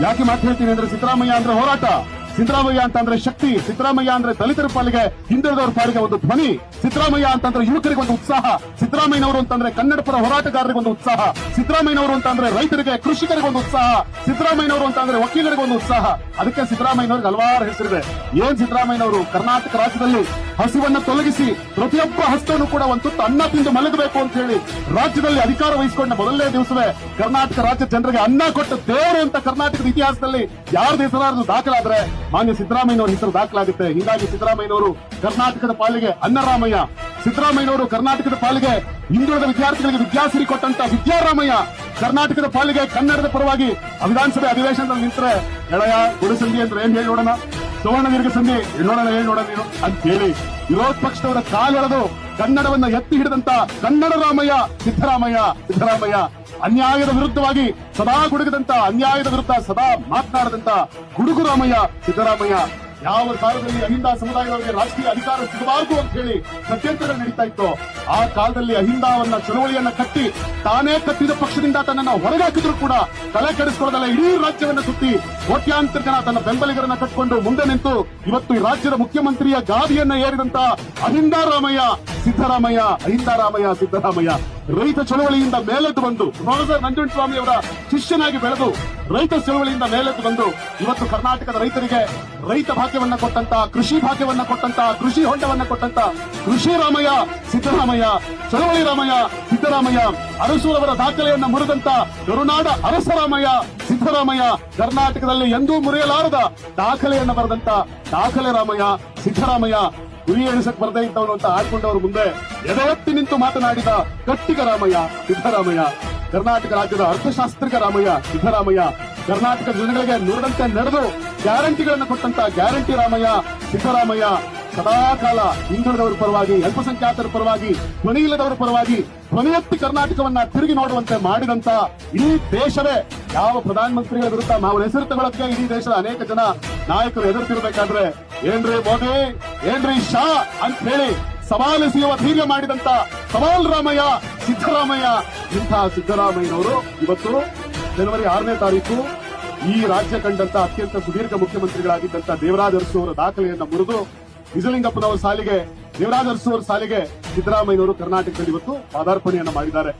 ಯಾಕೆ ಮಾತು ಹೇಳ್ತೀನಿ ಅಂದ್ರೆ ಸಿದ್ದರಾಮಯ್ಯ ಅಂದ್ರೆ ಹೋರಾಟ, ಸಿದ್ದರಾಮಯ್ಯ ಅಂತಂದ್ರೆ ಶಕ್ತಿ, ಸಿದ್ದರಾಮಯ್ಯ ಅಂದ್ರೆ ದಲಿತರ ಪಾಲಿಗೆ, ಹಿಂದುಳಿದವರ ಪಾಲಿಗೆ ಒಂದು ಧ್ವನಿ, ಸಿದ್ದರಾಮಯ್ಯ ಅಂತಂದ್ರೆ ಯುವಕರಿಗೆ ಒಂದು ಉತ್ಸಾಹ, ಸಿದ್ದರಾಮಯ್ಯನವರು ಅಂತಂದ್ರೆ ಕನ್ನಡ ಪರ ಹೋರಾಟಗಾರರಿಗೆ ಒಂದು ಉತ್ಸಾಹ, ಸಿದ್ದರಾಮಯ್ಯನವರು ಅಂತಂದ್ರೆ ರೈತರಿಗೆ, ಕೃಷಿಕರಿಗೆ ಒಂದು ಉತ್ಸಾಹ, ಸಿದ್ದರಾಮಯ್ಯನವರು ಅಂತಂದ್ರೆ ವಕೀಲರಿಗೆ ಒಂದು ಉತ್ಸಾಹ. ಅದಕ್ಕೆ ಸಿದ್ದರಾಮಯ್ಯನವ್ರಿಗೆ ಹಲವಾರು ಹೆಸರಿದೆ. ಏನ್ ಸಿದ್ದರಾಮಯ್ಯನವರು ಕರ್ನಾಟಕ ರಾಜ್ಯದಲ್ಲಿ ಹಸಿವನ್ನ ತೊಲಗಿಸಿ ಪ್ರತಿಯೊಬ್ಬ ಹಸ್ತವನ್ನು ಕೂಡ ಒಂದು ತುತ್ತು ಅನ್ನ ತಿಂದು ಮಲಗಬೇಕು ಅಂತ ಹೇಳಿ ರಾಜ್ಯದಲ್ಲಿ ಅಧಿಕಾರ ವಹಿಸಿಕೊಂಡ ಮೊದಲನೇ ದಿವಸವೇ ಕರ್ನಾಟಕ ರಾಜ್ಯ ಜನರಿಗೆ ಅನ್ನ ಕೊಟ್ಟ ದೇವರು ಅಂತ ಕರ್ನಾಟಕದ ಇತಿಹಾಸದಲ್ಲಿ ಯಾರ ಹೆಸರಾದ್ರೂ ದಾಖಲಾದ್ರೆ ಮಾನ್ಯ ಸಿದ್ದರಾಮಯ್ಯನವರ ಹೆಸರು ದಾಖಲಾಗುತ್ತೆ. ಹೀಗಾಗಿ ಸಿದ್ದರಾಮಯ್ಯನವರು ಕರ್ನಾಟಕದ ಪಾಲಿಗೆ ಅನ್ನರಾಮಯ್ಯ, ಸಿದ್ದರಾಮಯ್ಯನವರು ಕರ್ನಾಟಕದ ಪಾಲಿಗೆ ಹಿಂದುಳಿದ ವಿದ್ಯಾರ್ಥಿಗಳಿಗೆ ವಿದ್ಯಾಸಿರಿ ಕೊಟ್ಟಂತ ವಿದ್ಯಾರಾಮಯ್ಯ, ಕರ್ನಾಟಕದ ಪಾಲಿಗೆ ಕನ್ನಡದ ಪರವಾಗಿ ವಿಧಾನಸಭೆ ಅಧಿವೇಶನದಲ್ಲಿ ನಿಂತರೆ ಎಳೆಯ ಗುಡಿಸಂಧಿ ಅಂದ್ರೆ ಏನ್ ಹೇಳಿ ನೋಡೋಣ, ಸುವರ್ಣ ದೀರ್ಘ ಸಂಧಿ ನೋಡೋಣ ಹೇಳಿ ನೋಡೋಣ ನೀನು ಅಂತ ಹೇಳಿ ವಿರೋಧ ಪಕ್ಷದವರ ಕಾಲೆಳೆದು ಕನ್ನಡವನ್ನ ಎತ್ತಿ ಹಿಡಿದಂತ ಕನ್ನಡ ರಾಮಯ್ಯ ಸಿದ್ದರಾಮಯ್ಯ, ಅನ್ಯಾಯದ ವಿರುದ್ಧವಾಗಿ ಸದಾ ಗುಡುಗದಂತ, ಅನ್ಯಾಯದ ವಿರುದ್ಧ ಸದಾ ಮಾತನಾಡದಂತ ಗುಡುಗು ರಾಮಯ್ಯ ಸಿದ್ದರಾಮಯ್ಯ. ಯಾವ ಕಾಲದಲ್ಲಿ ಅಹಿಂದ ಸಮುದಾಯದವರಿಗೆ ರಾಜಕೀಯ ಅಧಿಕಾರ ಸಿಗಬಾರದು ಅಂತ ಹೇಳಿ ಷಡ್ಯಂತ್ರಗಳು ನಡೀತಾ ಇತ್ತು, ಆ ಕಾಲದಲ್ಲಿ ಅಹಿಂದವನ್ನ ಚಳವಳಿಯನ್ನ ಕಟ್ಟಿ ತಾನೇ ಕಟ್ಟಿದ ಪಕ್ಷದಿಂದ ತನ್ನನ್ನು ಹೊರಗಾಕಿದ್ರು ಕೂಡ ತಲೆ ಕೆಡಿಸಿಕೊಳ್ಳದಲ್ಲ ಇಡೀ ರಾಜ್ಯವನ್ನ ಸುತ್ತಿ ಕೋಟ್ಯಾಂತರ ಜನ ತನ್ನ ಬೆಂಬಲಿಗರನ್ನ ಕಟ್ಕೊಂಡು ಮುಂದೆ ನಿಂತು ಇವತ್ತು ಈ ರಾಜ್ಯದ ಮುಖ್ಯಮಂತ್ರಿಯ ಗಾದಿಯನ್ನ ಏರಿದಂತ ಅಹಿಂದ ರಾಮಯ್ಯ ಸಿದ್ದರಾಮಯ್ಯ, ರೈತ ಚಳವಳಿಯಿಂದ ಮೇಲೆದ್ದು ಬಂದು ಪ್ರೊಫೆಸರ್ ನಂಜುಂಡಸ್ವಾಮಿ ಅವರ ಶಿಷ್ಯನಾಗಿ ಬೆಳೆದು ರೈತ ಚಳವಳಿಯಿಂದ ಮೇಲೆದ್ದು ಬಂದು ಇವತ್ತು ಕರ್ನಾಟಕದ ರೈತರಿಗೆ ರೈತ ಭಾಗ್ಯವನ್ನ ಕೊಟ್ಟಂತ, ಕೃಷಿ ಭಾಗ್ಯವನ್ನ ಕೊಟ್ಟಂತ, ಕೃಷಿ ಹೊಂಡವನ್ನ ಕೊಟ್ಟಂತ ಕೃಷಿ ರಾಮಯ್ಯ ಸಿದ್ದರಾಮಯ್ಯ, ಚಳವಳಿ ರಾಮಯ್ಯ ಸಿದ್ದರಾಮಯ್ಯ, ಅರಸೂರವರ ದಾಖಲೆಯನ್ನ ಮುರಿದಂತ ಕರುನಾಡ ಅರಸರಾಮಯ್ಯ ಸಿದ್ದರಾಮಯ್ಯ, ಕರ್ನಾಟಕದಲ್ಲಿ ಎಂದೂ ಮುರಿಯಲಾರದ ದಾಖಲೆಯನ್ನ ಬರೆದಂತ ದಾಖಲೆ ರಾಮಯ್ಯ ಸಿದ್ದರಾಮಯ್ಯ, ಗುರಿ ಎಣಿಸಕ್ ಬರದೇ ಇದ್ದವನು ಅಂತ ಆಡ್ಕೊಂಡವರು ಮುಂದೆ ಎದೆಯೆತ್ತಿ ನಿಂತು ಮಾತನಾಡಿದ ಕಟ್ಟಿಗ ರಾಮಯ್ಯ ಸಿದ್ದರಾಮಯ್ಯ, ಕರ್ನಾಟಕ ರಾಜ್ಯದ ಅರ್ಥಶಾಸ್ತ್ರಿಕ ರಾಮಯ್ಯ ಸಿದ್ದರಾಮಯ್ಯ, ಕರ್ನಾಟಕದ ಜನಗಳಿಗೆ ನುಡಿದಂತೆ ನಡೆದು ಗ್ಯಾರಂಟಿಗಳನ್ನು ಕೊಟ್ಟಂತ ಗ್ಯಾರಂಟಿ ರಾಮಯ್ಯ ಸಿದ್ದರಾಮಯ್ಯ, ಸದಾಕಾಲ ಹಿಂದುಳಿದವರ ಪರವಾಗಿ, ಅಲ್ಪಸಂಖ್ಯಾತರ ಪರವಾಗಿ, ಧ್ವನಿಯಿಲ್ಲದವರ ಪರವಾಗಿ ಧ್ವನಿಯೆತ್ತಿ ಕರ್ನಾಟಕವನ್ನ ತಿರುಗಿ ನೋಡುವಂತೆ ಮಾಡಿದಂತ ಇಡೀ ದೇಶವೇ ಯಾವ ಪ್ರಧಾನಮಂತ್ರಿಗಳ ವಿರುದ್ಧ ನಾವು ಹೆಸರು ತಗೊಳಕ್ಕೆ ಇಡೀ ದೇಶದ ಅನೇಕ ಜನ ನಾಯಕರು ಎದುರ್ತಿರ್ಬೇಕಾದ್ರೆ ಏನ್ರಿ ಮೋದಿ, ಏನ್ರಿ ಶಾ ಅಂತ ಹೇಳಿ ಸವಾಲೆಸೆಯುವ ಧೈರ್ಯ ಮಾಡಿದಂತ ಸವಾಲ್ ರಾಮಯ್ಯ ಸಿದ್ದರಾಮಯ್ಯ. ಇಂಥ ಸಿದ್ದರಾಮಯ್ಯನವರು ಇವತ್ತು ಜನವರಿ 6ನೇ ತಾರೀಕು ಈ ರಾಜ್ಯ ಕಂಡಂತ ಅತ್ಯಂತ ಸುದೀರ್ಘ ಮುಖ್ಯಮಂತ್ರಿಗಳಾಗಿದ್ದಂತ ದೇವರಾಜ ಅರಸು ಅವರ ದಾಖಲೆಯನ್ನ ಮುರಿದು ನಿಜಲಿಂಗಪ್ಪನವರ ಸಾಲಿಗೆ, ದೇವರಾಜ ಅರಸು ಅವರ ಸಾಲಿಗೆ ಸಿದ್ದರಾಮಯ್ಯನವರು ಕರ್ನಾಟಕದಲ್ಲಿ ಇವತ್ತು ಪಾದಾರ್ಪಣೆಯನ್ನ ಮಾಡಿದ್ದಾರೆ.